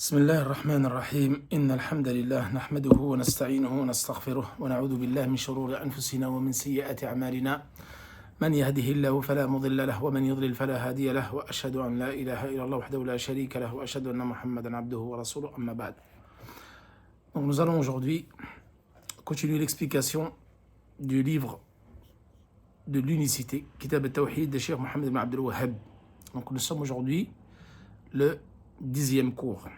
بسم الله الرحمن الرحيم إن الحمد لله نحمده ونستعينه ونستغفره ونعوذ بالله من شرور أنفسنا ومن سيئات أعمالنا من يهده الله فلا مضل له ومن يضلل فلا هادي له وأشهد أن لا إله إلا الله وحده لا شريك له وأشهد أن محمدا عبده ورسوله أما بعد. Donc nous allons aujourd'hui continuer l'explication du livre de l'unicité, Kitab al-Tawhid de Cheikh Mohammed ibn Abdul Wahhab. Donc nous sommes aujourd'hui le 10e cours.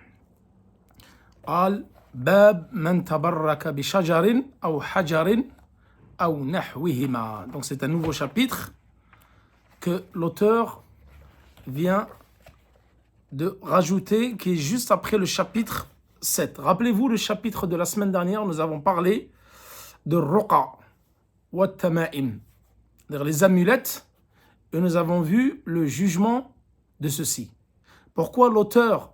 قال باب من تبرك بشجر أو حجر أو نحوهما. Donc c'est un nouveau chapitre que l'auteur vient de rajouter, qui est juste après le chapitre 7. Rappelez-vous le chapitre de la semaine dernière, nous avons parlé de Ruqa wa Tama'im, c'est-à-dire les amulettes, et nous avons vu le jugement de ceci. Pourquoi l'auteur,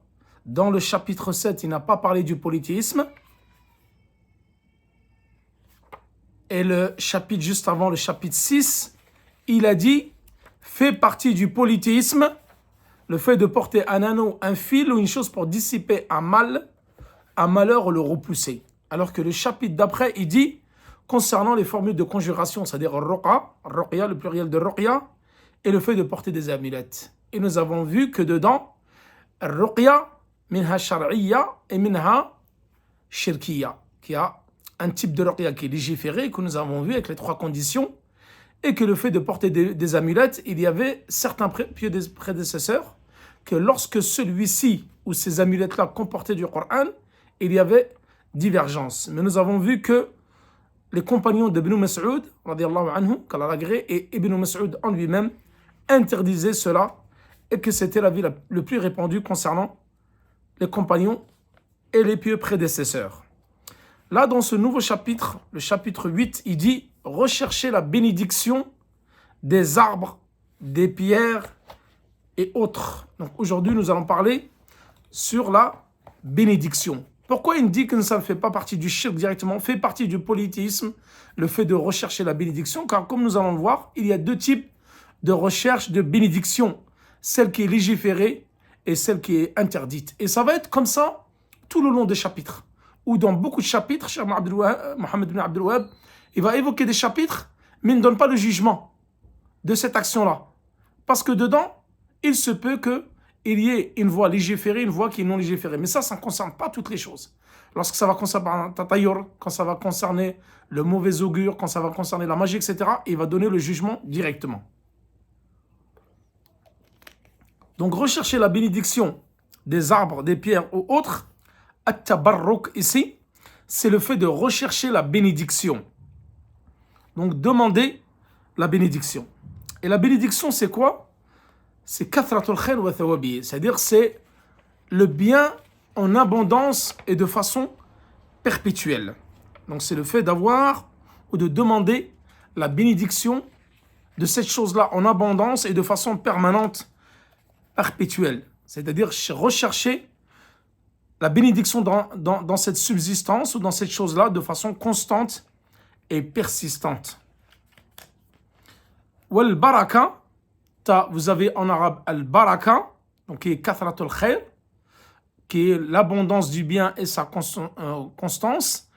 dans le chapitre 7, il n'a pas parlé du polythéisme, et le chapitre juste avant, le chapitre 6, il a dit fait partie du polythéisme le fait de porter un anneau, un fil ou une chose pour dissiper un mal, un malheur ou le repousser. Alors que le chapitre d'après, il dit concernant les formules de conjuration, c'est-à-dire ruqya, le pluriel de ruqya, et le fait de porter des amulettes. Et nous avons vu que dedans, ruqya, minha shar'iyya et minha shirkiyya, qui a un type de ruqya qui est légiféré, que nous avons vu avec les 3 conditions, et que le fait de porter des amulettes, il y avait certains prédécesseurs, que lorsque celui-ci ou ces amulettes-là comportaient du Coran, il y avait divergence. Mais nous avons vu que les compagnons d'Ibn Mas'ud, radiyallahu anhu, qu'Allah l'agrée, et Ibn Mas'ud en lui-même, interdisaient cela, et que c'était l'avis le plus répandu concernant les compagnons et les pieux prédécesseurs. Là, dans ce nouveau chapitre, le chapitre 8, il dit « Recherchez la bénédiction des arbres, des pierres et autres ». Donc aujourd'hui, nous allons parler sur la bénédiction. Pourquoi il dit que ça ne fait pas partie du shirk directement, fait partie du polythéisme, le fait de rechercher la bénédiction? Car comme nous allons le voir, il y a 2 types de recherche de bénédiction. Celle qui est légiférée et celle qui est interdite. Et ça va être comme ça tout le long des chapitres. Ou dans beaucoup de chapitres, Cheikh Mohammed ibn Abdul Wahhab, il va évoquer des chapitres, mais il ne donne pas le jugement de cette action-là. Parce que dedans, il se peut qu'il y ait une voie légiférée, une voie qui est non légiférée. Mais ça ne concerne pas toutes les choses. Lorsque ça va concerner un tatayur, quand ça va concerner le mauvais augure, quand ça va concerner la magie, etc., il va donner le jugement directement. Donc, rechercher la bénédiction des arbres, des pierres ou autres, at-tabarruk ici, c'est le fait de rechercher la bénédiction. Donc, demander la bénédiction. Et la bénédiction, c'est quoi? C'est kathratul khair wa thawabi, c'est-à-dire c'est le bien en abondance et de façon perpétuelle. Donc, c'est le fait d'avoir ou de demander la bénédiction de cette chose-là en abondance et de façon permanente, perpétuelle, c'est-à-dire rechercher la bénédiction dans cette subsistance ou dans cette chose-là de façon constante et persistante. Wal baraka, vous avez en arabe al baraka, donc qui est kathratul khair, qui est l'abondance du bien et sa constance,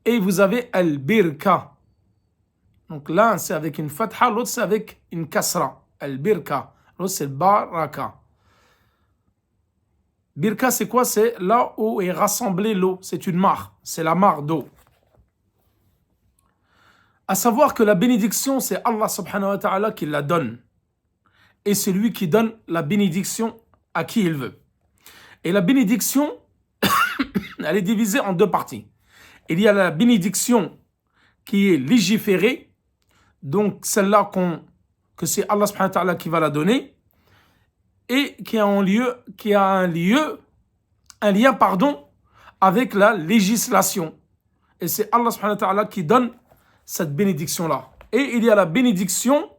et vous avez al birka. Donc l'un c'est avec une fatha, l'autre c'est avec une kasra, al birka. L'autre, c'est le baraka. Birka, c'est quoi? C'est là où est rassemblée l'eau. C'est une mare. C'est la mare d'eau. À savoir que la bénédiction, c'est Allah subhanahu wa ta'ala qui la donne. Et c'est lui qui donne la bénédiction à qui il veut. Et la bénédiction, elle est divisée en 2 parties. Il y a la bénédiction qui est légiférée. Donc, celle-là que c'est Allah subhanahu wa ta'ala qui va la donner, et qui a un lien avec la législation. Et c'est Allah subhanahu wa ta'ala qui donne cette bénédiction-là. Et il y a la bénédiction,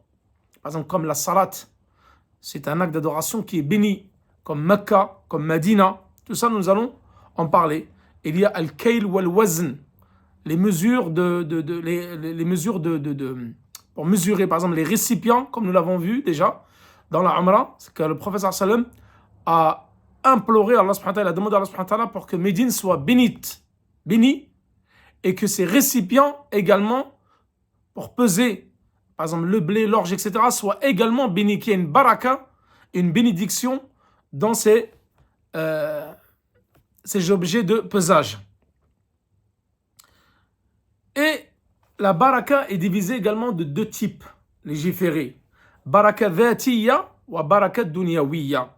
par exemple comme la salat, c'est un acte d'adoration qui est béni, comme Mecca, comme Medina, tout ça nous allons en parler. Il y a al-kayl wal-wazn, les mesures les mesures pour mesurer, par exemple, les récipients, comme nous l'avons vu déjà dans la Umrah, c'est que le prophète sallam a imploré Allah subhanahu wa ta'ala, il a demandé à Allah subhanahu wa ta'ala pour que Médine soit bénie, et que ses récipients également, pour peser, par exemple le blé, l'orge, etc., soient également bénis, qu'il y ait une baraka, une bénédiction dans ces objets de pesage. Et la baraka est divisée également de deux types légiférés. Baraka dhatiya ou baraka dunyawiya.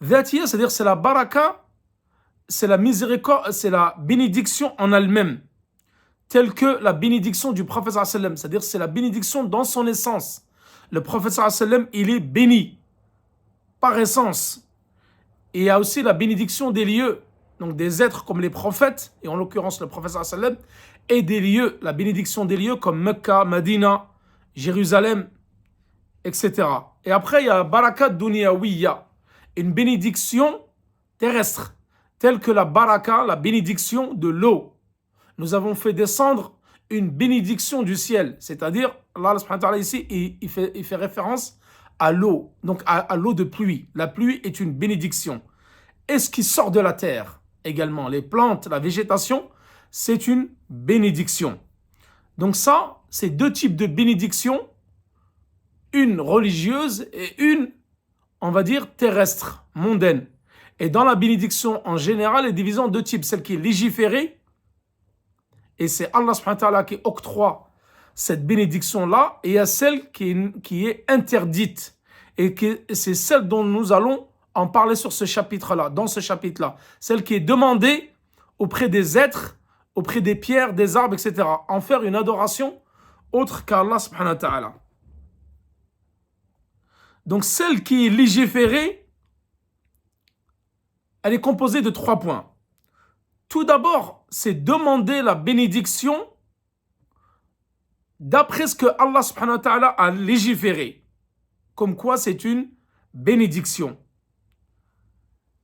Dhatiya, c'est-à-dire c'est la baraka, c'est la miséricorde, c'est la bénédiction en elle-même, telle que la bénédiction du prophète sallallahu alayhi wa sallam, c'est-à-dire c'est la bénédiction dans son essence. Le prophète sallallahu alayhi wa sallam, il est béni par essence. Et il y a aussi la bénédiction des lieux, donc des êtres comme les prophètes, et en l'occurrence le prophète sallallahu alayhi wa sallam, et des lieux, la bénédiction des lieux comme Mecca, Medina, Jérusalem, etc. Et après il y a baraka dunyawiya, une bénédiction terrestre, telle que la baraka, la bénédiction de l'eau. Nous avons fait descendre une bénédiction du ciel, c'est-à-dire, Allah subhanahu wa ta'ala ici, il fait référence à l'eau, donc à l'eau de pluie. La pluie est une bénédiction. Et ce qui sort de la terre, également, les plantes, la végétation, c'est une bénédiction. Donc ça, c'est deux types de bénédictions, une religieuse et une, on va dire, terrestre, mondaine. Et dans la bénédiction en général, elle est divisée en deux types, celle qui est légiférée, et c'est Allah subhanahu wa ta'ala qui octroie cette bénédiction-là, et il y a celle qui est interdite. Et c'est celle dont nous allons en parler sur ce chapitre-là, dans ce chapitre-là. Celle qui est demandée auprès des êtres, auprès des pierres, des arbres, etc. En faire une adoration autre qu'Allah subhanahu wa ta'ala. Donc celle qui est légiférée, elle est composée de 3 points. Tout d'abord, c'est demander la bénédiction d'après ce que Allah subhanahu wa ta'ala a légiféré. Comme quoi c'est une bénédiction.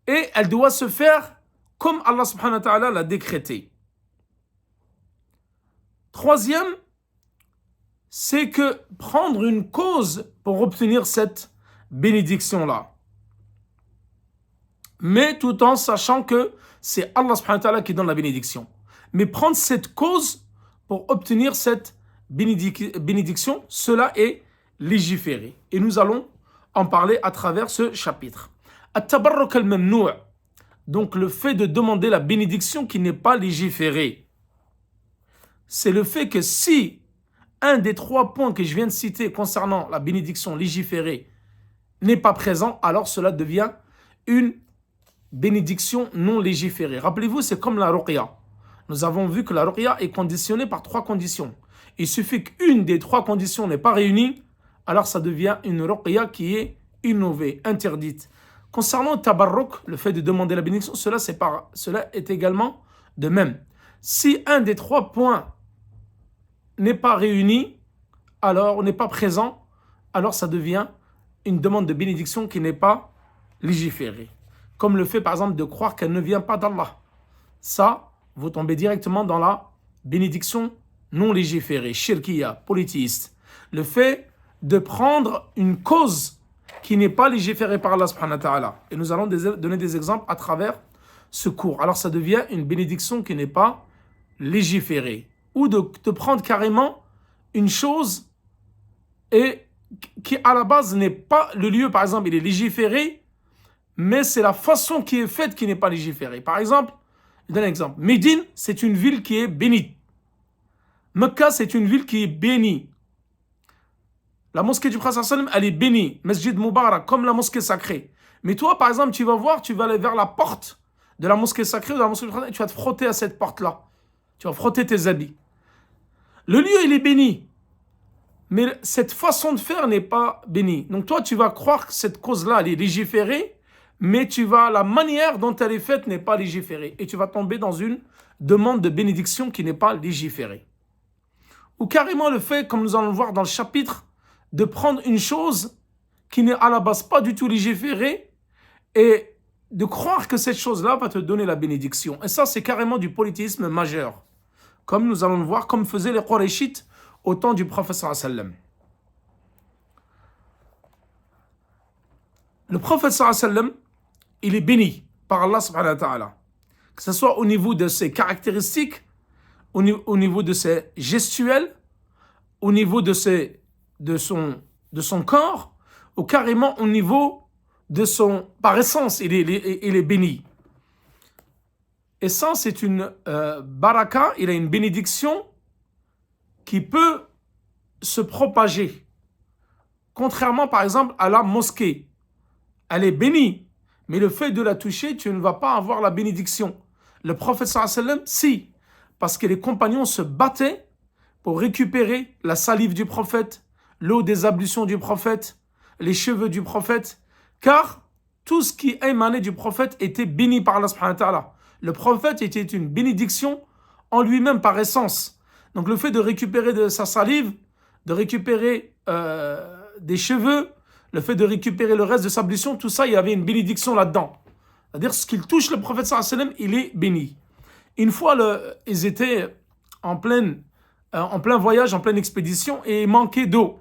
Et elle doit se faire comme Allah subhanahu wa ta'ala l'a décrété. Troisième, c'est que prendre une cause pour obtenir cette bénédiction-là. Mais tout en sachant que c'est Allah subhanahu wa ta'ala qui donne la bénédiction. Mais prendre cette cause pour obtenir cette bénédiction, cela est légiféré. Et nous allons en parler à travers ce chapitre. At-tabarruk al-mamnou', donc le fait de demander la bénédiction qui n'est pas légiférée. C'est le fait que si un des 3 points que je viens de citer concernant la bénédiction légiférée n'est pas présent, alors cela devient une bénédiction non légiférée. Rappelez-vous, c'est comme la ruqya. Nous avons vu que la ruqya est conditionnée par 3 conditions. Il suffit qu'une des 3 conditions n'est pas réunie, alors ça devient une ruqya qui est innovée, interdite. Concernant le tabarruk, le fait de demander la bénédiction, cela est également de même. Si un des 3 points n'est pas réuni, alors n'est pas présent, alors ça devient une demande de bénédiction qui n'est pas légiférée. Comme le fait par exemple de croire qu'elle ne vient pas d'Allah. Ça, vous tombez directement dans la bénédiction non légiférée, shirkiya, polythéiste. Le fait de prendre une cause qui n'est pas légiférée par Allah subhanahu wa ta'ala. Et nous allons donner des exemples à travers ce cours. Alors ça devient une bénédiction qui n'est pas légiférée. Ou de prendre carrément une chose et qui à la base n'est pas le lieu, par exemple, il est légiféré, mais c'est la façon qui est faite qui n'est pas légiférée. Par exemple, je donne un exemple. Médine, c'est une ville qui est bénie. Mecca, c'est une ville qui est bénie. La mosquée du prophète sallallahu alayhi wa sallam, elle est bénie. Masjid Mubarak, comme la mosquée sacrée. Mais toi, par exemple, tu vas voir, tu vas aller vers la porte de la mosquée sacrée ou de la mosquée du prophète, et tu vas te frotter à cette porte-là. Tu vas frotter tes habits. Le lieu, il est béni. Mais cette façon de faire n'est pas bénie. Donc toi, tu vas croire que cette cause-là, elle est légiférée, mais la manière dont elle est faite n'est pas légiférée. Et tu vas tomber dans une demande de bénédiction qui n'est pas légiférée. Ou carrément le fait, comme nous allons le voir dans le chapitre, de prendre une chose qui n'est à la base pas du tout légiférée et de croire que cette chose-là va te donner la bénédiction. Et ça, c'est carrément du polythéisme majeur. Comme nous allons le voir, comme faisaient les Qurayshites au temps du prophète sallallahu alayhi wa sallam. Le prophète sallallahu alayhi wa sallam, il est béni par Allah subhanahu wa ta'ala. Que ce soit au niveau de ses caractéristiques, au niveau de ses gestuels, au niveau de son corps, ou carrément au niveau de son... Par essence, il est béni. Et ça, c'est une baraka, il a une bénédiction qui peut se propager. Contrairement, par exemple, à la mosquée. Elle est bénie, mais le fait de la toucher, tu ne vas pas avoir la bénédiction. Le prophète sallallahu alayhi wa sallam, si, parce que les compagnons se battaient pour récupérer la salive du prophète, l'eau des ablutions du prophète, les cheveux du prophète, car tout ce qui émanait du prophète était béni par Allah subhanahu wa ta'ala. Le prophète était une bénédiction en lui-même par essence. Donc le fait de récupérer de sa salive, de récupérer des cheveux, le fait de récupérer le reste de sa ablution, tout ça, il y avait une bénédiction là-dedans. C'est-à-dire, ce qu'il touche le prophète sallallahu alayhi wa sallam, il est béni. Une fois, ils étaient en plein voyage, en pleine expédition, et il manquait d'eau.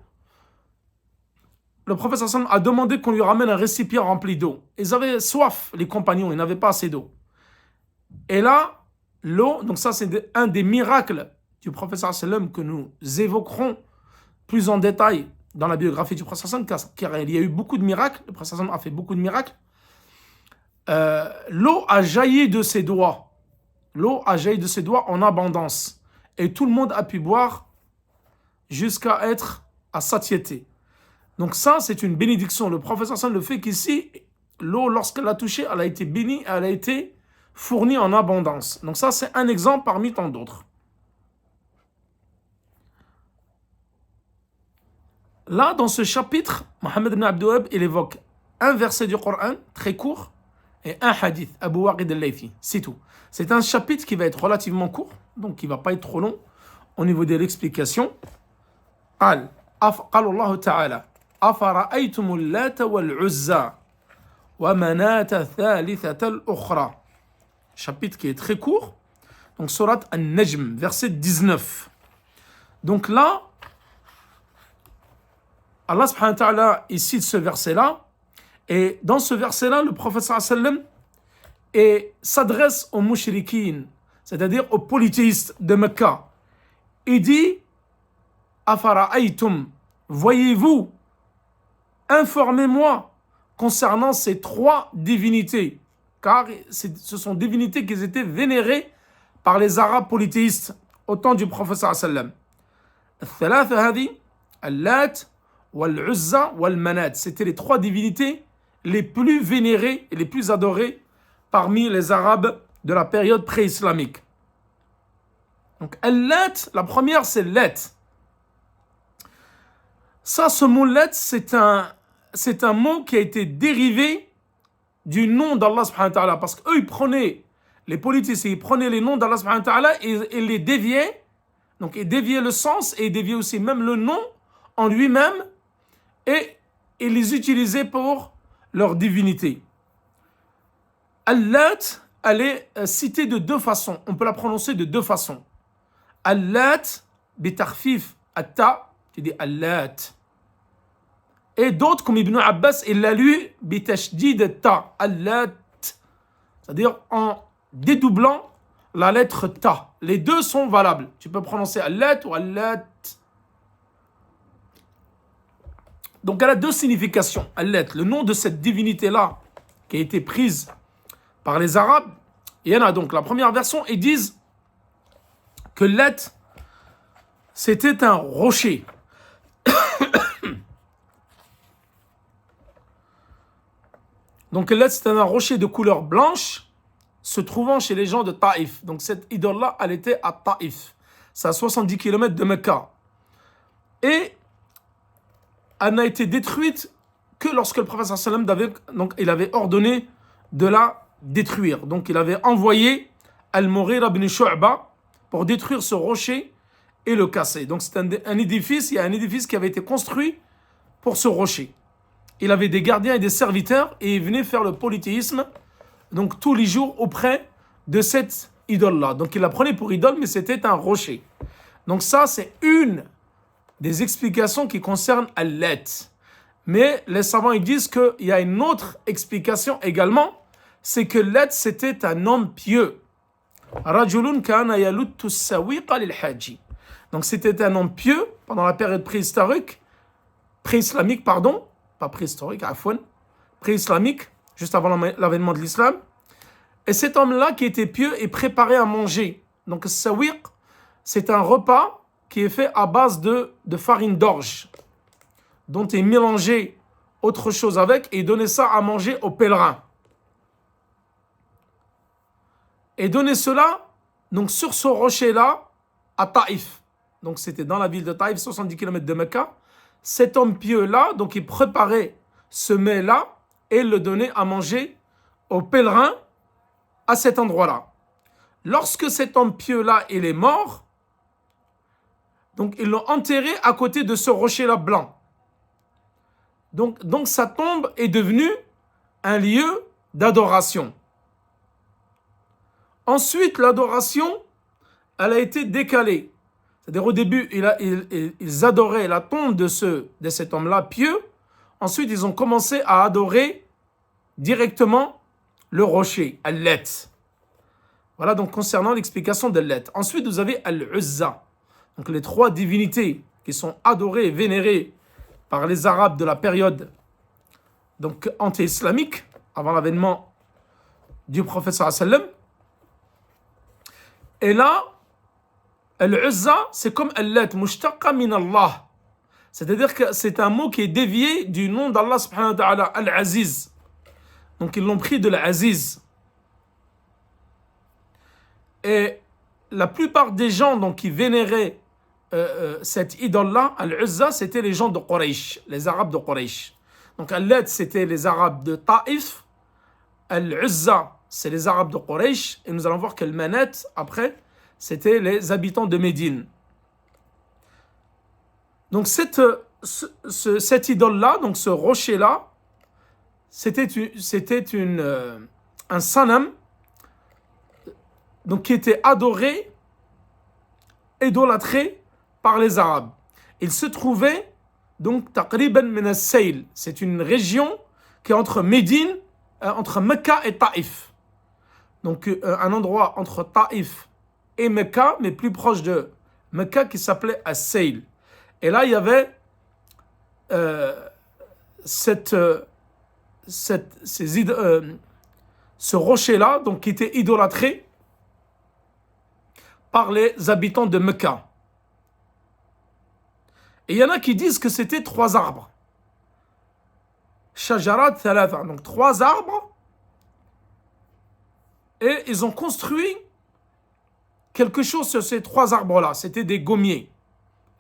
Le prophète sallallahu alayhi wa sallam a demandé qu'on lui ramène un récipient rempli d'eau. Ils avaient soif, les compagnons, ils n'avaient pas assez d'eau. Et là, l'eau, donc ça c'est un des miracles du prophète sallallahu alayhi wa sallam que nous évoquerons plus en détail dans la biographie du prophète sallallahu alayhi wa sallam, car il y a eu beaucoup de miracles, le prophète sallallahu alayhi wa sallam a fait beaucoup de miracles. L'eau a jailli de ses doigts. L'eau a jailli de ses doigts en abondance. Et tout le monde a pu boire jusqu'à être à satiété. Donc ça, c'est une bénédiction. Le prophète sallallahu alayhi wa sallam le fait qu'ici, l'eau, lorsqu'elle l'a touchée, elle a été bénie, elle a été fournie en abondance. Donc ça, c'est un exemple parmi tant d'autres. Là, dans ce chapitre, Mohammed ibn Abdul Wahhab, il évoque un verset du Coran, très court, et un hadith, Abu Waqid al-Laythi, c'est tout. C'est un chapitre qui va être relativement court, donc qui ne va pas être trop long au niveau de l'explication. قال الله تعالى أفرأيتم اللات والعزى ومناة الثالثة الأخرى. Chapitre qui est très court, donc Surat An-Najm, verset 19. Donc là, Allah subhanahu wa ta'ala, il cite ce verset-là, et dans ce verset-là, le prophète sallallahu alayhi wa sallam s'adresse aux mushrikines, c'est-à-dire aux polythéistes de Mecca. Il dit, Afara'aytum, voyez-vous, informez-moi concernant ces trois divinités, car ce sont divinités qui étaient vénérées par les Arabes polythéistes au temps du prophète sallallahu alayhi wa sallam. C'était les trois divinités les plus vénérées et les plus adorées parmi les Arabes de la période pré-islamique. Donc, Allat, la première, c'est Lat. Ça, ce mot Lat, c'est un mot qui a été dérivé du nom d'Allah subhanahu wa ta'ala. Parce qu'eux, ils prenaient, les politiciens, ils prenaient les noms d'Allah subhanahu wa ta'ala et les déviaient. Donc, ils déviaient le sens et ils déviaient aussi même le nom en lui-même et les utilisaient pour leur divinité. Allat, elle est citée de deux façons. On peut la prononcer de deux façons. Allat, bitarfif, atta, tu dis Allat. Et d'autres, comme Ibn Abbas, il l'a lu bitashdid ta, Allat. C'est-à-dire en dédoublant la lettre ta. Les deux sont valables. Tu peux prononcer Allat ou Allat. Donc elle a deux significations. Allat, le nom de cette divinité-là, qui a été prise par les Arabes. Il y en a donc la première version, ils disent que Lat, c'était un rocher. Donc Lat, c'était un rocher de couleur blanche se trouvant chez les gens de Taïf. Donc cette idole-là, elle était à Taïf. C'est à 70 km de Mecca. Et elle n'a été détruite que lorsque le prophète sallallahu alayhi wa sallam il avait ordonné de la détruire. Donc il avait envoyé Al-Mughira ibn Shu'ba pour détruire ce rocher et le casser. Donc c'est un édifice, il y a un édifice qui avait été construit pour ce rocher. Il avait des gardiens et des serviteurs et il venait faire le polythéisme donc tous les jours auprès de cette idole-là. Donc il la prenait pour idole, mais c'était un rocher. Donc ça, c'est une des explications qui concernent Allat. Mais les savants ils disent qu'il y a une autre explication également, c'est que Lat, c'était un homme pieux. Rajulun kana yaluttu as-sawiqa lil haji. Donc c'était un homme pieux pendant la période préislamique, pardon, pas préhistorique, afwan, préislamique, juste avant l'avènement de l'islam. Et cet homme-là qui était pieux est préparé à manger. Donc sawiq, c'est un repas qui est fait à base de farine d'orge, dont est mélangé autre chose avec et donner ça à manger aux pèlerins. Et donner cela donc sur ce rocher-là à Taïf. Donc c'était dans la ville de Taïf, 70 km de Mecca. Cet homme pieux-là, donc il préparait ce mets-là et le donnait à manger aux pèlerins à cet endroit-là. Lorsque cet homme pieux-là, il est mort, donc ils l'ont enterré à côté de ce rocher-là blanc. Donc sa tombe est devenue un lieu d'adoration. Ensuite, l'adoration, elle a été décalée. C'est-à-dire au début, ils adoraient la tombe de cet homme-là pieux. Ensuite, ils ont commencé à adorer directement le rocher, Al-Lat. Voilà donc concernant l'explication d'Al-Lat. Ensuite, vous avez Al-Uzza. Donc les trois divinités qui sont adorées et vénérées par les Arabes de la période donc anti-islamique, avant l'avènement du prophète sallallahu alayhi wa sallam. Et là, Al-Uzza, c'est comme Al-Lat, mushtaqqa min Allah. C'est-à-dire que c'est un mot qui est dévié du nom d'Allah subhanahu wa ta'ala, Al-Aziz. Donc ils l'ont pris de l'Aziz. Et la plupart des gens donc, qui vénéraient cette idole-là, Al-Uzza, c'était les gens de Quraysh, les Arabes de Quraysh. Donc Al-Lat, c'était les Arabes de Taïf. Al-Uzza, c'est les Arabes de Quraysh. Et nous allons voir que le Manat, après, c'était les habitants de Médine. Donc cette idole-là, donc ce rocher-là, c'était un sanam donc qui était adoré, idolâtré par les Arabes. Il se trouvait donc taqriban min as-Sayl. C'est une région qui est entre Médine, entre Mecca et Taïf. Donc un endroit entre Taïf et Mecca, mais plus proche de Mecca, qui s'appelait As-Sayl. Et là, il y avait ce rocher-là, donc qui était idolâtré par les habitants de Mecca. Et il y en a qui disent que c'était 3 arbres. Shajarat thalatha, donc 3 arbres. Et ils ont construit quelque chose sur ces 3 arbres-là. C'était des gommiers.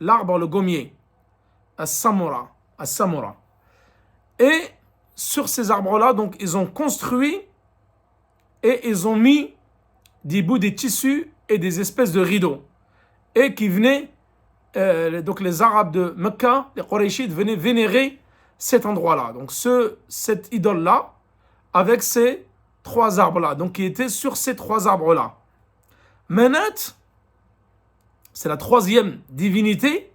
L'arbre, le gommier. As-Samura. Et sur ces arbres-là, donc, ils ont construit et ils ont mis des bouts de tissus et des espèces de rideaux. Et qui venaient, donc les Arabes de Mecca, les Qurayshites, venaient vénérer cet endroit-là. Donc cette idole-là, avec ces 3 arbres-là, donc qui étaient sur ces 3 arbres-là. Manat, c'est la 3e divinité.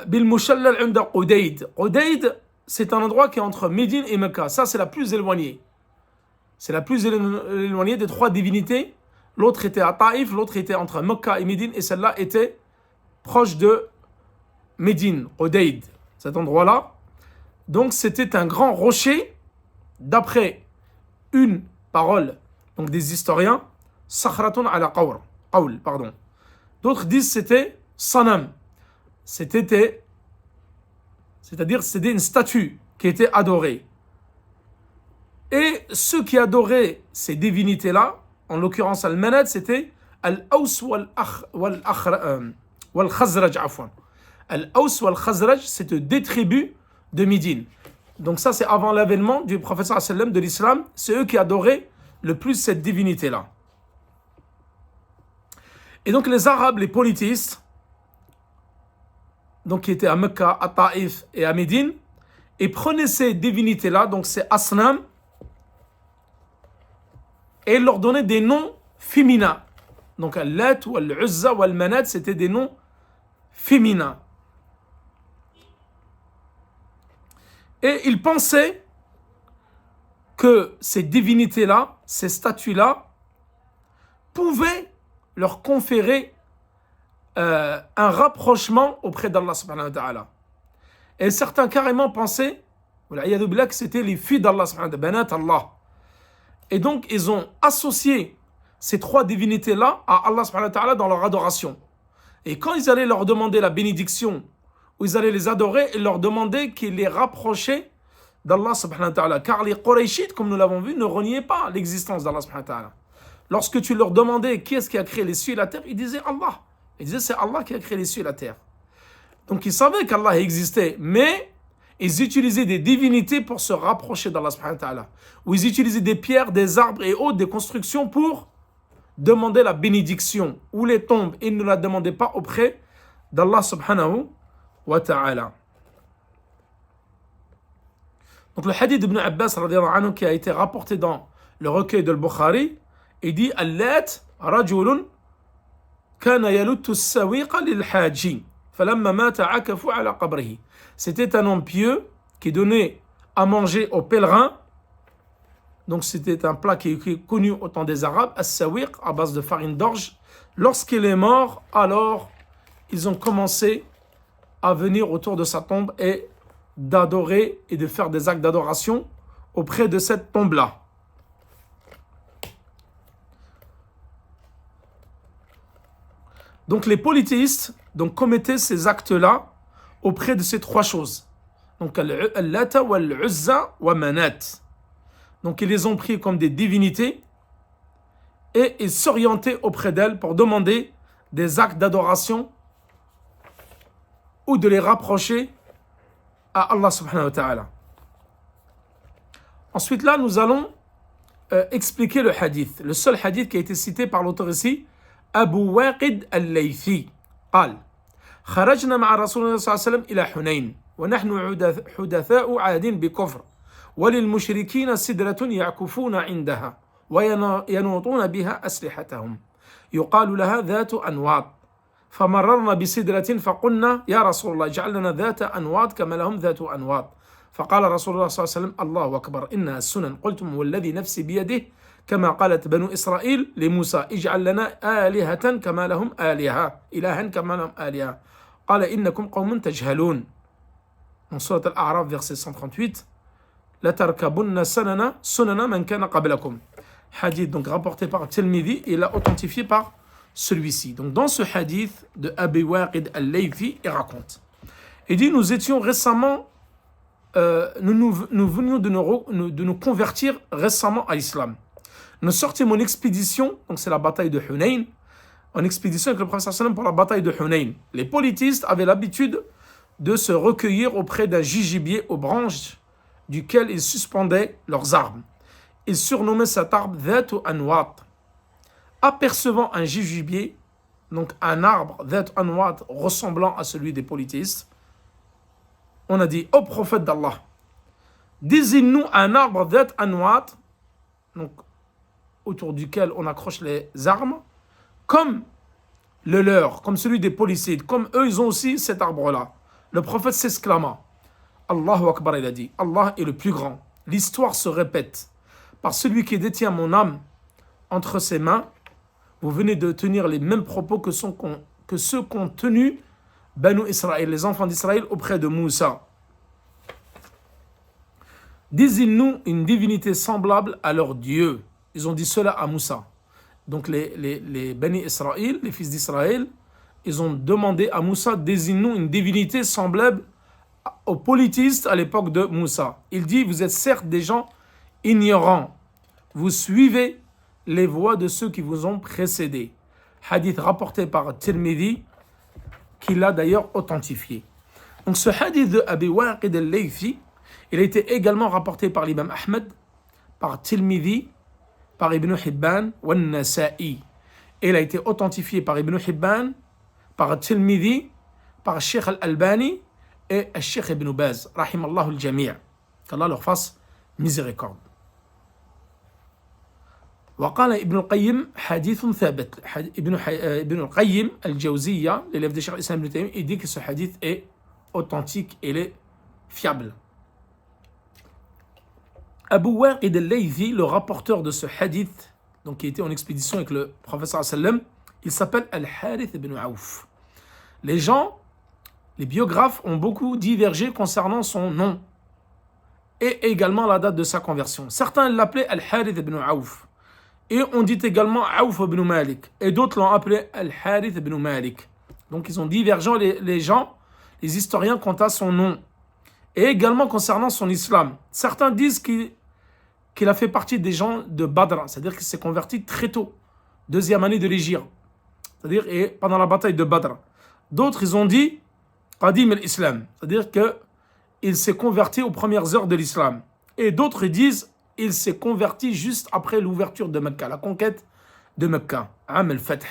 Bil Mushallal Unda Qudayd. Qudayd, c'est un endroit qui est entre Médine et Mecca. Ça, c'est la plus éloignée. C'est la plus éloignée des 3 divinités. L'autre était à Taïf, l'autre était entre Mecca et Médine, et celle-là était proche de Médine, Qudayd, cet endroit-là. Donc, c'était un grand rocher, d'après une parole donc des historiens, Sakhratun ala qawl, pardon. D'autres disent c'était Sanam. C'est-à-dire c'était une statue qui était adorée. Et ceux qui adoraient ces divinités-là, en l'occurrence Al-Manat, c'était Al-Aws wal-Khazraj, afwan. Al-Aws wal-Khazraj, c'était 2 tribus de Médine. Donc ça, c'est avant l'avènement du prophète sallallahu alayhi wa sallam de l'islam. C'est eux qui adoraient le plus cette divinité-là. Et donc les Arabes, les polythéistes, donc qui étaient à Mecca, à Taïf et à Médine, et prenaient ces divinités-là, donc ces asnam, et leur donnaient des noms féminins. Donc Al-Lat, ou Al-Uzza, ou Al-Manat, c'était des noms féminins. Et ils pensaient que ces divinités-là, ces statues-là, pouvaient leur conférer un rapprochement auprès d'Allah subhanahu wa ta'ala. Et certains carrément pensaient que c'était les filles d'Allah subhanahu wa ta'ala, banat Allah. Et donc ils ont associé ces trois divinités-là à Allah subhanahu wa ta'ala dans leur adoration. Et quand ils allaient leur demander la bénédiction, ou ils allaient les adorer, ils leur demandaient qu'ils les rapprochaient d'Allah subhanahu wa ta'ala. Car les Qurayshites, comme nous l'avons vu, ne reniaient pas l'existence d'Allah subhanahu wa ta'ala. Lorsque tu leur demandais qui est-ce qui a créé les cieux et la terre, ils disaient Allah. Ils disaient c'est Allah qui a créé les cieux et la terre. Donc ils savaient qu'Allah existait, mais ils utilisaient des divinités pour se rapprocher d'Allah subhanahu wa ta'ala. Ou ils utilisaient des pierres, des arbres et autres, des constructions pour demander la bénédiction. Ou les tombes, ils ne la demandaient pas auprès d'Allah subhanahu wa ta'ala. Donc le hadith d'Ibn Abbas radiyallahu anhu qui a été rapporté dans le recueil de Al-Bukhari, il dit Allat rajulun kana yaluttu as-sawiqa lil-haji falamma mata akafu ala qabrihi. C'était un homme pieux qui donnait à manger aux pèlerins. Donc c'était un plat qui est connu au temps des Arabes, as-sawiq, à base de farine d'orge. Lorsqu'il est mort, alors ils ont commencé à venir autour de sa tombe et d'adorer et de faire des actes d'adoration auprès de cette tombe-là. Donc les polythéistes commettaient ces actes-là auprès de ces trois choses. Donc Al-Lata wal-Uzza wa Manat. Donc ils les ont pris comme des divinités et ils s'orientaient auprès d'elles pour demander des actes d'adoration ou de les rapprocher à Allah subhanahu wa ta'ala. Ensuite là, nous allons expliquer le hadith. Le seul hadith qui a été cité par l'auteur ici, Abu Waqid al-Laythi, قال خرجنا مع رسول الله صلى الله عليه وسلم إلى حنين ونحن حدثاء عاد بكفر وللمشركين سدرة يعكفون عندها وينوطون بها أسلحتهم يقال لها ذات أنواط فمررنا بسدرة فقلنا يا رسول الله اجعل لنا ذات أنواط كما لهم ذات أنواط فقال رسول الله صلى الله عليه وسلم الله أكبر إنها السنن قلتم والذي نفسي بيده كما قالت بنو إسرائيل لموسى اجعل لنا آلهة كما لهم آلهة إلها كما لهم آلهة قال إنكم قوم تجهلون. Dans Surat Al-A'raf, verset 138, La tarkabunna sunana man kana qablakum. Hadith donc rapporté par Tirmidhi et là authentifié par celui-ci. Donc dans ce hadith de Abi Waqid al-Laythi, il raconte. Il dit nous étions récemment, nous venions de nous convertir récemment à l'islam. Nous sortîmes en expédition, donc c'est la bataille de Hunayn, en expédition avec le prophète sallam pour la bataille de Hunayn. Les politistes avaient l'habitude de se recueillir auprès d'un gibier aux branches duquel ils suspendaient leurs armes. Ils surnommaient cet arbre Dhatu Anwat. Apercevant un gibier, donc un arbre Dhatu Anwat ressemblant à celui des politistes, on a dit au prophète d'Allah, désigne-nous un arbre Dhatu Anwat, donc autour duquel on accroche les armes, comme le leur, comme celui des policiers, comme eux, ils ont aussi cet arbre-là. Le prophète s'exclama, Allahu Akbar, il a dit, Allah est le plus grand. L'histoire se répète. Par celui qui détient mon âme entre ses mains, vous venez de tenir les mêmes propos que ceux qu'ont tenus Banu Israël, les enfants d'Israël auprès de Moussa. Désigne-nous une divinité semblable à leur Dieu. Ils ont dit cela à Moussa. Donc les Bani Israël, les fils d'Israël, ils ont demandé à Moussa, désigne-nous une divinité semblable aux politistes à l'époque de Moussa. Il dit, vous êtes certes des gens ignorants. Vous suivez les voies de ceux qui vous ont précédés. Hadith rapporté par Tirmidhi, qui l'a d'ailleurs authentifié. Donc ce hadith de Abi Waqid al-Laythi, il a été également rapporté par l'imam Ahmed, par Tirmidhi, par Ibn Hibban wa Nasa'i. Et il a été authentifié par Ibn Hibban, par Tirmidhi, par Sheikh Al-Albani et Sheikh Ibn Baz, rahimallahu al-jami'. Qu'Allah leur fasse miséricorde. وقال ابن القيم حديث ثابت. ابن القيم الجوزية, l'élève de Cheikh Islam Ibn Taymiyyah, il dit que ce hadith est authentique et il est fiable. Abu Waqid al-Laythi, le rapporteur de ce hadith, donc qui était en expédition avec le prophète sallam, il s'appelle Al-Harith ibn Auf. Les gens, les biographes ont beaucoup divergé concernant son nom et également la date de sa conversion. Certains l'appelaient Al-Harith ibn Auf et on dit également Auf ibn Malik et d'autres l'ont appelé Al-Harith ibn Malik. Donc ils ont divergé les gens, les historiens quant à son nom et également concernant son islam. Certains disent qu'il a fait partie des gens de Badr, c'est-à-dire qu'il s'est converti très tôt, deuxième année de l'Hégire, c'est-à-dire pendant la bataille de Badr. D'autres, ils ont dit Qadim al-Islam, c'est-à-dire qu'il s'est converti aux premières heures de l'islam. Et d'autres disent il s'est converti juste après l'ouverture de Mecca, la conquête de Mecca, Am al-Fath,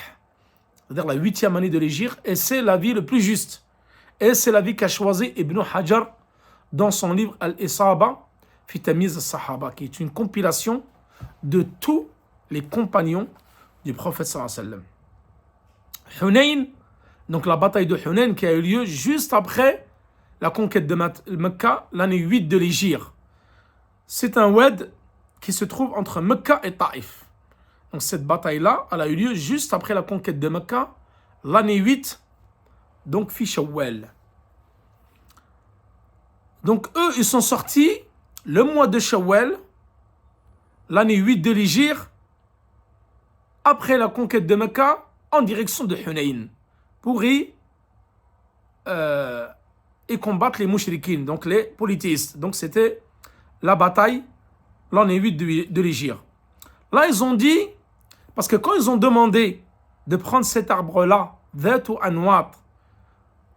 c'est-à-dire la 8e année de l'Hégire, et c'est l'avis le plus juste. Et c'est l'avis qu'a choisi Ibn Hajar dans son livre Al-Isaba fi Tamyiz al-Sahaba, qui est une compilation de tous les compagnons du prophète sallallahu alayhi wa sallam. Hunayn, donc la bataille de Hunayn qui a eu lieu juste après la conquête de Mecca, l'année 8 de l'Hégire. C'est un wad qui se trouve entre Mecca et Taïf. Donc cette bataille-là, elle a eu lieu juste après la conquête de Mecca, l'année 8, donc fi Shawwal. Donc eux, ils sont sortis le mois de Shawwal, l'année 8 de l'Hégire, après la conquête de Mecca, en direction de Hunayn, pour y combattre les mouchriquines, donc les polythéistes. Donc c'était la bataille, l'année 8 de l'Hégire. Là, ils ont dit, parce que quand ils ont demandé de prendre cet arbre-là, Dhatu Anwat,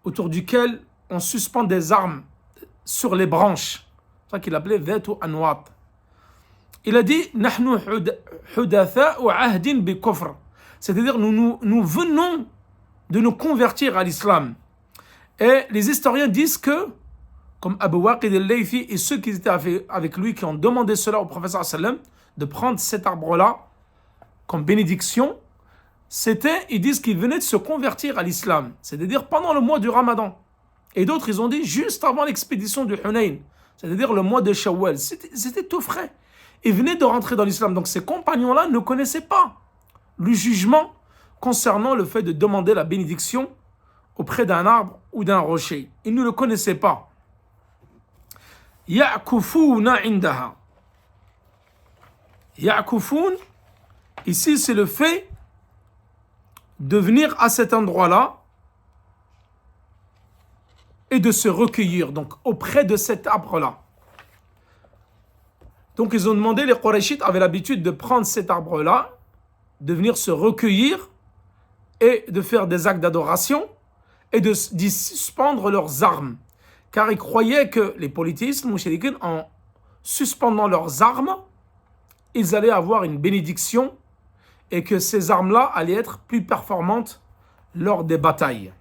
autour duquel on suspend des armes sur les branches, c'est ça qu'il appelait Dhatu Anwat. Il a dit Nahnu hudatha'u ahdin bi kufr, c'est-à-dire nous venons de nous convertir à l'islam. Et les historiens disent que, comme Abu Waqid al-Laythi et ceux qui étaient avec lui qui ont demandé cela au prophète sallam, de prendre cet arbre-là comme bénédiction, ils disent qu'ils venaient de se convertir à l'islam, c'est-à-dire pendant le mois du Ramadan. Et d'autres, ils ont dit juste avant l'expédition du Hunayn, c'est-à-dire le mois de Shawwal. C'était tout frais. Ils venaient de rentrer dans l'islam. Donc ces compagnons-là ne connaissaient pas le jugement concernant le fait de demander la bénédiction auprès d'un arbre ou d'un rocher. Ils ne le connaissaient pas. Ya'kufuna indaha. Ya'kufun, ici c'est le fait de venir à cet endroit-là et de se recueillir, donc auprès de cet arbre-là. Donc ils ont demandé, les Qurayshites avaient l'habitude de prendre cet arbre-là, de venir se recueillir et de faire des actes d'adoration et d'y suspendre leurs armes. Car ils croyaient que les polythéistes, mouchriquins, en suspendant leurs armes, ils allaient avoir une bénédiction et que ces armes-là allaient être plus performantes lors des batailles.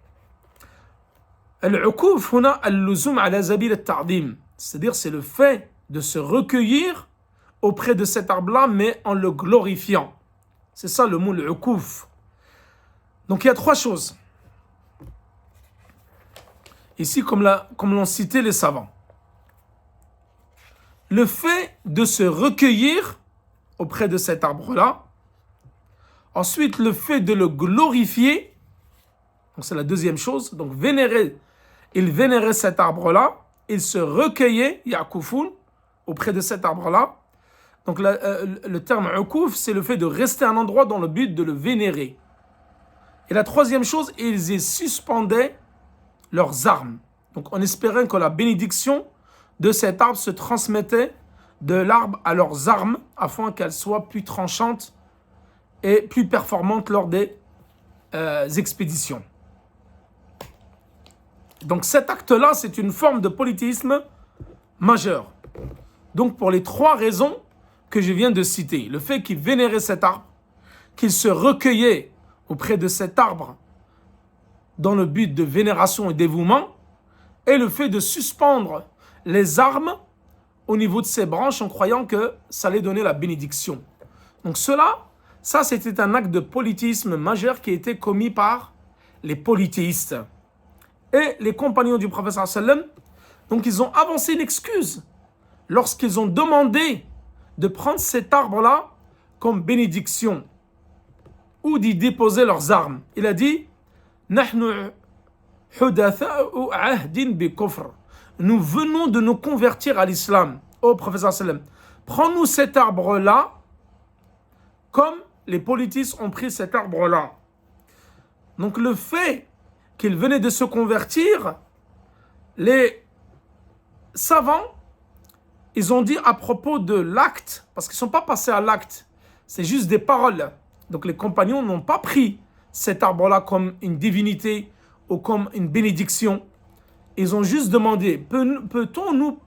Al-Ukuf huna al-luzum ala zabil al-ta'dim, c'est-à-dire c'est le fait de se recueillir auprès de cet arbre-là, mais en le glorifiant. C'est ça le mot al-Ukuf. Donc il y a trois choses. Ici, comme l'ont cité les savants. Le fait de se recueillir auprès de cet arbre-là. Ensuite, le fait de le glorifier. Donc c'est la deuxième chose. Donc il vénérait cet arbre-là. Il se recueillait, ya'kufun, auprès de cet arbre-là. Donc le terme ukuf, c'est le fait de rester à un endroit dans le but de le vénérer. Et la troisième chose, ils y suspendaient leurs armes. Donc en espérant que la bénédiction de cet arbre se transmettait de l'arbre à leurs armes afin qu'elles soient plus tranchantes et plus performantes lors des expéditions. Donc cet acte-là, c'est une forme de polythéisme majeur. Donc pour les trois raisons que je viens de citer, le fait qu'ils vénéraient cet arbre, qu'ils se recueillaient auprès de cet arbre dans le but de vénération et dévouement, et le fait de suspendre les armes au niveau de ces branches en croyant que ça allait donner la bénédiction. Donc ça c'était un acte de polythéisme majeur qui a été commis par les polythéistes. Et les compagnons du prophète sallam, donc ils ont avancé une excuse lorsqu'ils ont demandé de prendre cet arbre-là comme bénédiction ou d'y déposer leurs armes. Il a dit نحن حدثاء عهد بكفر. Nous venons de nous convertir à l'islam. Ô prophète sallam, prends-nous cet arbre-là comme les politistes ont pris cet arbre-là. Donc le fait qu'ils venaient de se convertir, les savants, ils ont dit à propos de l'acte, parce qu'ils ne sont pas passés à l'acte, c'est juste des paroles. Donc les compagnons n'ont pas pris cet arbre-là comme une divinité ou comme une bénédiction. Ils ont juste demandé, peut-on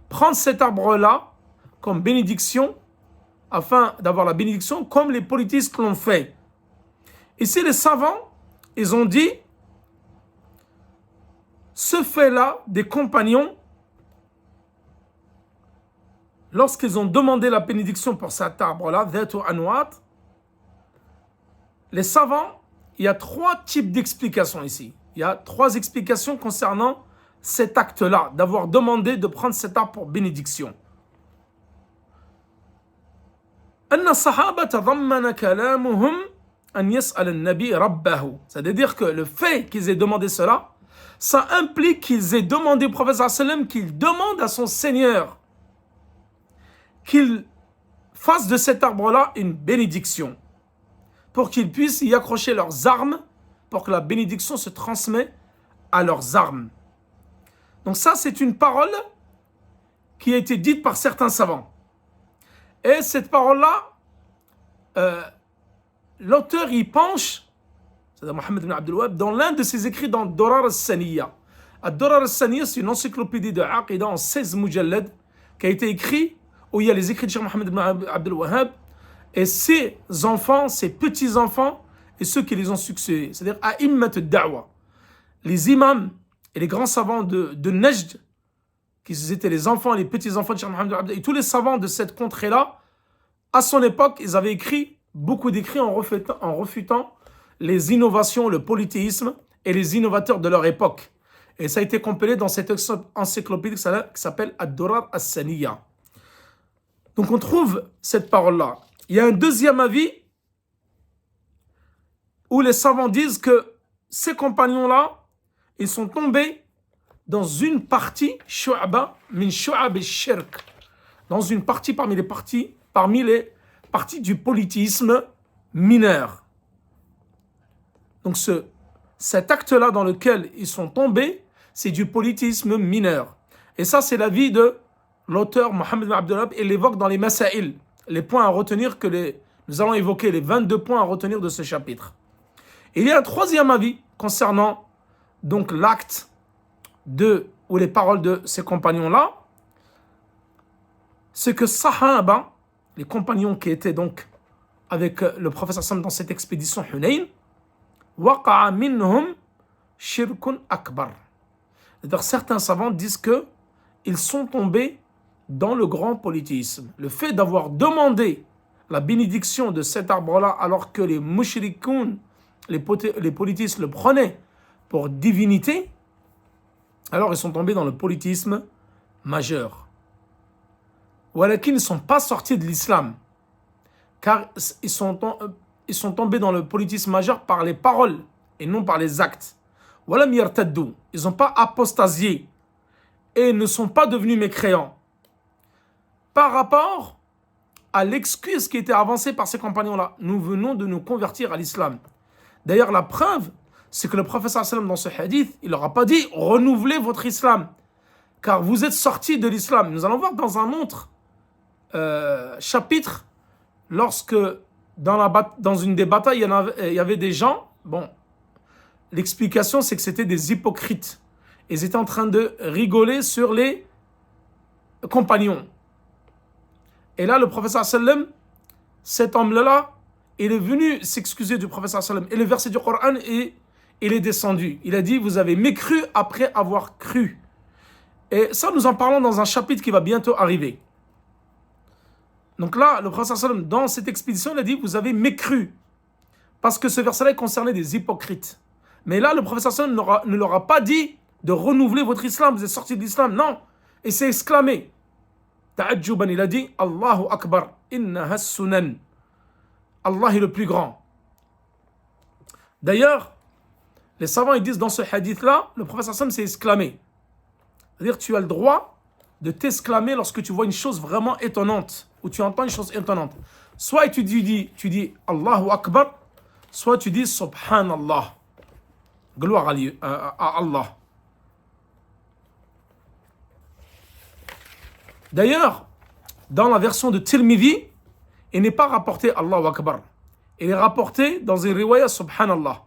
prendre cet arbre-là comme bénédiction, afin d'avoir la bénédiction comme les politistes l'ont fait. Ici les savants, ils ont dit, ce fait-là des compagnons, lorsqu'ils ont demandé la bénédiction pour cet arbre-là, les savants, il y a 3 types d'explications ici. Il y a 3 explications concernant cet acte-là, d'avoir demandé de prendre cet arbre pour bénédiction. C'est-à-dire que le fait qu'ils aient demandé cela, ça implique qu'ils aient demandé au prophète sallam qu'il demande à son Seigneur qu'il fasse de cet arbre-là une bénédiction pour qu'ils puissent y accrocher leurs armes pour que la bénédiction se transmette à leurs armes. Donc ça, c'est une parole qui a été dite par certains savants. Et cette parole-là, l'auteur y penche, c'est-à-dire Mohammed ibn Abdul Wahhab, dans l'un de ses écrits dans Durar al-Saniya. Ad-Durar al-Saniya, c'est une encyclopédie de Aqida en 16 mujallad qui a été écrit où il y a les écrits de Cheikh Mohammed ibn Abdul Wahhab et ses enfants, ses petits-enfants et ceux qui les ont succédés, c'est-à-dire A'immat al-Da'wa. Les imams et les grands savants de Najd, qui étaient les enfants, les petits-enfants de Cheikh Mohammed ibn Abdul Wahhab, et tous les savants de cette contrée-là, à son époque, ils avaient écrit beaucoup d'écrits en refutant les innovations, le polythéisme et les innovateurs de leur époque. Et ça a été compilé dans cette encyclopédie qui s'appelle Ad-Durar al-Saniya. Donc on trouve cette parole-là. Il y a un deuxième avis où les savants disent que ces compagnons-là, ils sont tombés dans une partie, shu'aba min shu'ab al-shirk, dans une partie parmi les parties du politisme mineur. Donc cet acte-là dans lequel ils sont tombés, c'est du politisme mineur. Et ça, c'est l'avis de l'auteur Mohammed ibn Abdul Wahhab, et l'évoque dans les Masaïl, les points à retenir nous allons évoquer, les 22 points à retenir de ce chapitre. Et il y a un troisième avis concernant donc l'acte ou les paroles de ces compagnons-là, c'est que Sahaba, les compagnons qui étaient donc avec le prophète sallam dans cette expédition Hunayn, waqa'a minhum shirkun akbar. C'est-à-dire certains savants disent que ils sont tombés dans le grand polythéisme. Le fait d'avoir demandé la bénédiction de cet arbre-là alors que les mushrikoun, les polythéistes le prenaient pour divinité, alors ils sont tombés dans le polythéisme majeur. Walakin, ils ne sont pas sortis de l'islam, car ils sont tombés dans le polythéisme majeur par les paroles et non par les actes. Walam yartaddu, ils n'ont pas apostasié et ne sont pas devenus mécréants. Par rapport à l'excuse qui était avancée par ces compagnons-là, nous venons de nous convertir à l'islam. D'ailleurs, la preuve, c'est que le prophète sallam dans ce hadith, il leur a pas dit renouvelez votre islam, car vous êtes sortis de l'islam. Nous allons voir dans un autre chapitre, lorsque dans une des batailles, il y avait des gens, bon, l'explication c'est que c'était des hypocrites. Ils étaient en train de rigoler sur les compagnons. Et là, le prophète sallam, cet homme-là, il est venu s'excuser du prophète sallam. Et le verset du Coran, il est descendu. Il a dit, vous avez mécru après avoir cru. Et ça, nous en parlons dans un chapitre qui va bientôt arriver. Donc là, le prophète sallam, dans cette expédition, il a dit, vous avez mécru. Parce que ce verset-là concernait des hypocrites. Mais là, le prophète sallam ne leur a pas dit de renouveler votre islam, vous êtes sortis de l'islam. Non. Et c'est exclamé. ta'adjuban, il a dit Allahu Akbar, innaha sunan. Allah est le plus grand. D'ailleurs, les savants ils disent dans ce hadith-là, le prophète sallam s'est exclamé. C'est-à-dire tu as le droit de t'exclamer lorsque tu vois une chose vraiment étonnante, ou tu entends une chose étonnante. Soit tu dis Allahu Akbar, soit tu dis Subhanallah. Gloire à Allah. D'ailleurs, dans la version de Tirmidhi, il n'est pas rapporté Allahu Akbar. Il est rapporté dans une riwaya Subhanallah.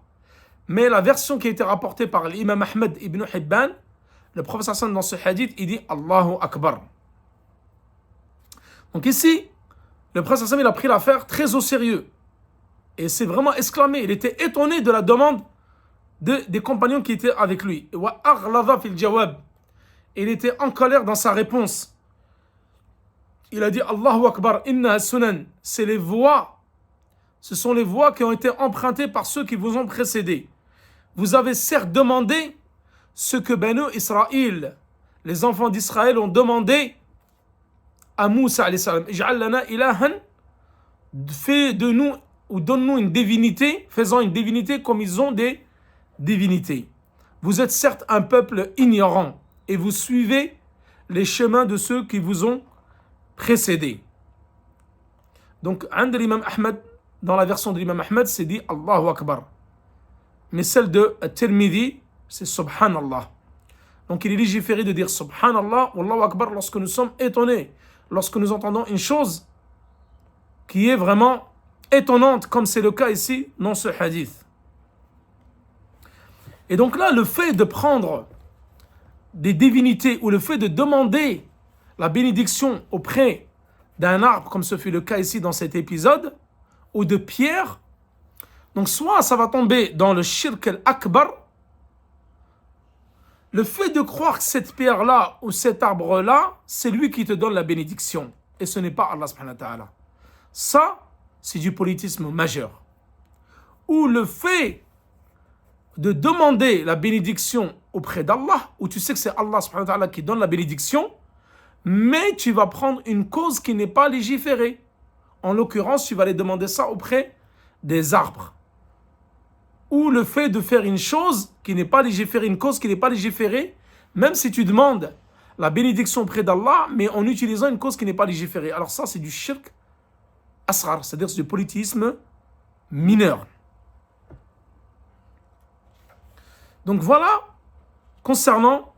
Mais la version qui a été rapportée par l'imam Ahmed ibn Hibban, le prophète sallam dans ce hadith, il dit Allahu Akbar. Donc ici, le prophète sallam il a pris l'affaire très au sérieux. Et c'est vraiment exclamé. Il était étonné de la demande des compagnons qui étaient avec lui. Wa aghlada fil jawab. Il était en colère dans sa réponse. Il a dit Allahu Akbar, inna sunan. C'est les voies. Ce sont les voies qui ont été empruntées par ceux qui vous ont précédés. Vous avez certes demandé ce que Banu Israël, les enfants d'Israël, ont demandé à Moussa alayhi salam. Ij'al lana ilahan, fais de nous ou donne-nous une divinité, faisant une divinité comme ils ont des divinités. Vous êtes certes un peuple ignorant et vous suivez les chemins de ceux qui vous ont précédés. Donc, un de l'imam Ahmed, dans la version de l'imam Ahmed, c'est dit Allahu Akbar. Mais celle de Tirmidhi, c'est Subhanallah. Donc, il est légiféré de dire Subhanallah ou Allahu Akbar lorsque nous sommes étonnés, lorsque nous entendons une chose qui est vraiment étonnante, comme c'est le cas ici dans ce hadith. Et donc là, le fait de prendre des divinités ou le fait de demander la bénédiction auprès d'un arbre, comme ce fut le cas ici dans cet épisode, ou de pierre, donc soit ça va tomber dans le shirk al-akbar, le fait de croire que cette pierre-là ou cet arbre-là, c'est lui qui te donne la bénédiction, et ce n'est pas Allah subhanahu wa ta'ala. Ça, c'est du politisme majeur. Ou le fait de demander la bénédiction auprès d'Allah, où tu sais que c'est Allah subhanahu wa ta'ala qui donne la bénédiction, mais tu vas prendre une cause qui n'est pas légiférée. En l'occurrence, tu vas aller demander ça auprès des arbres. Ou le fait de faire une chose qui n'est pas légiférée, une cause qui n'est pas légiférée, même si tu demandes la bénédiction auprès d'Allah, mais en utilisant une cause qui n'est pas légiférée. Alors ça, c'est du shirk asghar, c'est-à-dire c'est du polythéisme mineur. Donc voilà, concernant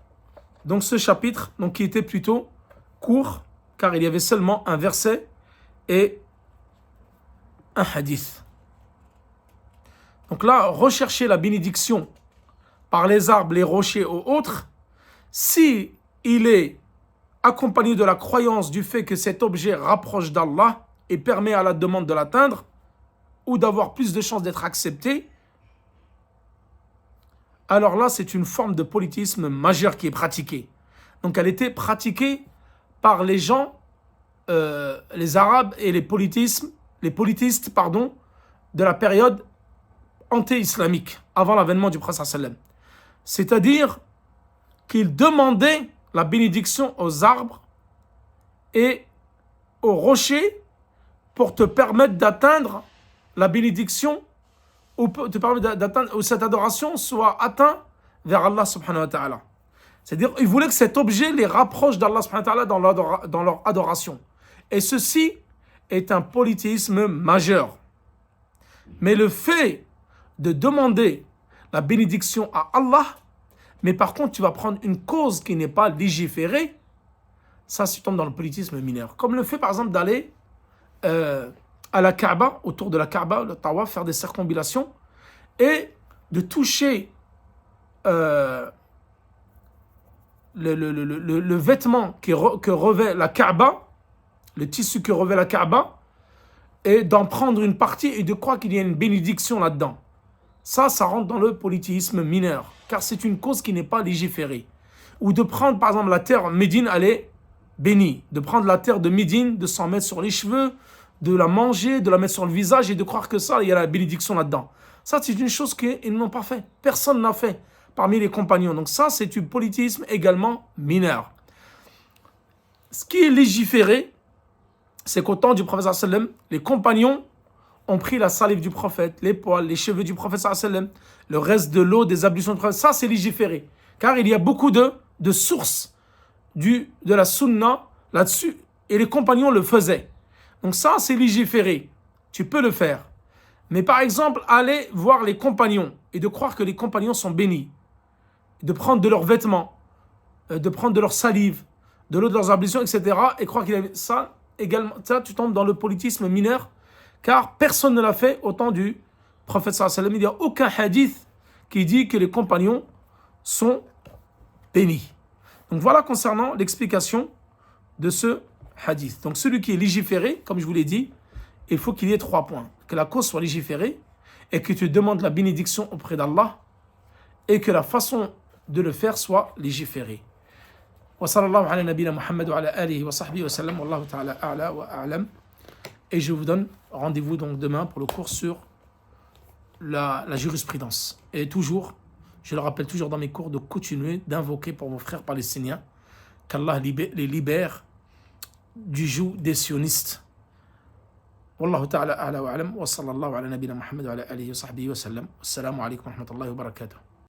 donc ce chapitre, donc qui était plutôt court, car il y avait seulement un verset et un hadith. Donc là, rechercher la bénédiction par les arbres, les rochers ou autres, si il est accompagné de la croyance du fait que cet objet rapproche d'Allah et permet à la demande de l'atteindre, ou d'avoir plus de chances d'être accepté, alors là, c'est une forme de polythéisme majeur qui est pratiquée. Donc elle était pratiquée par les gens, les Arabes et les polythéistes, de la période anté-islamique, avant l'avènement du prophète sallam. C'est-à-dire qu'ils demandaient la bénédiction aux arbres et aux rochers pour te permettre d'atteindre la bénédiction ou te permettre d'atteindre, ou cette adoration soit atteinte vers Allah subhanahu wa ta'ala. C'est-à-dire qu'ils voulaient que cet objet les rapproche d'Allah subhanahu wa ta'ala dans leur adoration. Et ceci est un polythéisme majeur. Mais le fait de demander la bénédiction à Allah, mais par contre tu vas prendre une cause qui n'est pas légiférée, ça tu tombes dans le polythéisme mineur. Comme le fait par exemple d'aller à la Kaaba, autour de la Kaaba, le tawaf, faire des circonambulations et de toucher le vêtement que revêt la Kaaba, le tissu que revêt la Kaaba, et d'en prendre une partie et de croire qu'il y a une bénédiction là-dedans. Ça rentre dans le polythéisme mineur, car c'est une cause qui n'est pas légiférée. Ou de prendre par exemple la terre Médine, elle est bénie. De prendre la terre de Médine, de s'en mettre sur les cheveux, de la manger, de la mettre sur le visage et de croire que ça, il y a la bénédiction là-dedans. Ça, c'est une chose qu'ils n'ont pas fait. Personne n'a fait parmi les compagnons. Donc ça, c'est du polythéisme également mineur. ce qui est légiféré, c'est qu'au temps du prophète sallam, les compagnons ont pris la salive du prophète, les poils, les cheveux du prophète sallam, le reste de l'eau, des ablutions du prophète. Ça, c'est légiféré. Car il y a beaucoup de sources de la sunna là-dessus. Et les compagnons le faisaient. Donc ça, c'est légiféré. Tu peux le faire. Mais par exemple, aller voir les compagnons et de croire que les compagnons sont bénis, de prendre de leurs vêtements, de prendre de leur salive, de l'eau de leurs ablutions, etc. et croire qu'il y avait ça, également, ça, tu tombes dans le politisme mineur, car personne ne l'a fait au temps du prophète sallallahu alayhi wa sallam. Il n'y a aucun hadith qui dit que les compagnons sont bénis. Donc voilà concernant l'explication de ce hadith. Donc celui qui est légiféré, comme je vous l'ai dit, il faut qu'il y ait 3 points. Que la cause soit légiférée et que tu demandes la bénédiction auprès d'Allah et que la façon de le faire soit légiférée. Wa sallallahu ala nabina Muhammad wa ala alihi wa sahbihi wa sallam. Wallahu ta'ala a'la wa a'lam. Et je vous donne rendez-vous donc demain pour le cours sur la jurisprudence. Et toujours, je le rappelle toujours dans mes cours, de continuer d'invoquer pour vos frères palestiniens qu'Allah les libère du joug des sionistes. Wallahu ta'ala a'la wa a'lam. Wa sallallahu ala nabina Muhammad wa ala alihi wa sahbihi wa sallam. Assalamu alaikum wa rahmatullahi wa barakatuh.